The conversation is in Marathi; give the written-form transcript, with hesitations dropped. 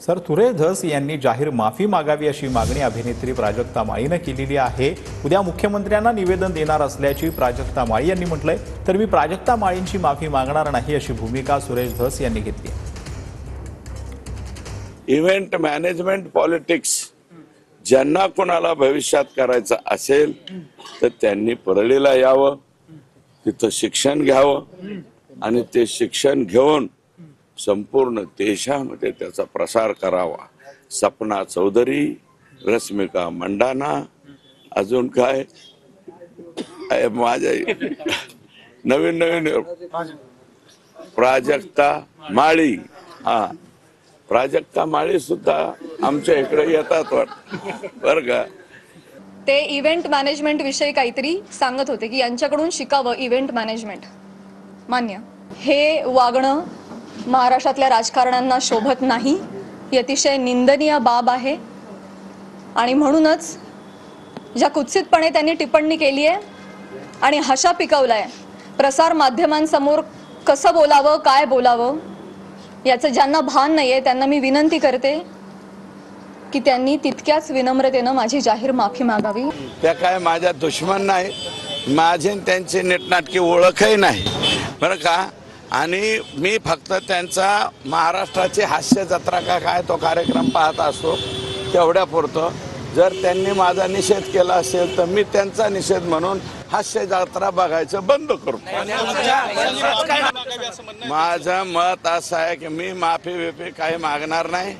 सर, सुरेश धस यांनी जाहीर माफी मागावी अशी मागणी अभिनेत्री प्राजक्ता माळीने केलेली आहे। उद्या मुख्यमंत्र्यांना निवेदन देणार असल्याची प्राजक्ता माळी यांनी म्हटलंय। तर मी प्राजक्ता माळींची माफी मागणार नाही अशी भूमिका सुरेश धस यांनी घेतली आहे। इव्हेंट मॅनेजमेंट पॉलिटिक्स ज्यांना कोणाला भविष्यात करायचं असेल तर त्यांनी परळीला यावं, तिथं शिक्षण घ्यावं आणि ते शिक्षण घेऊन संपूर्ण देशामध्ये त्याचा प्रसार करावा। सपना चौधरी, रश्मिका मंडाना, अजून काय माझ्या नवीन प्राजक्ता माळी, प्राजक्ता माळी सुद्धा आमच्या इकडे येतात बरं का। ते इव्हेंट मॅनेजमेंट विषयी काहीतरी सांगत होते की यांच्याकडून शिकावं इव्हेंट मॅनेजमेंट। मान्य, हे वागणं महाराष्ट्रातल्या राजकारण्यांना शोभत नाही, ही अतिशय निंदनीय बाब आहे। आणि म्हणूनच ज्या कुत्सितपणे त्यांनी टिप्पणी केली आहे आणि हशा पिकवलाय, प्रसार माध्यमांसमोर कसं बोलावं, काय बोलावं याचं ज्यांना भान नाहीये त्यांना मी विनंती करते की त्यांनी तितक्याच विनम्रतेनं माझी जाहीर माफी मागावी। त्या काय माझ्या दुश्मन नाही, माझे त्यांची नीटनाटकी ओळखही नाही बरं का। आणि मी फक्त त्यांचा महाराष्ट्राची हास्य जत्रा का काय तो कार्यक्रम पाहत असतो तेवढ्यापुरतं। जर त्यांनी माझा निषेध केला असेल तर मी त्यांचा निषेध म्हणून हास्य जत्रा बघायचं बंद करतो। माझं मत असं आहे की मी माफी काही मागणार नाही।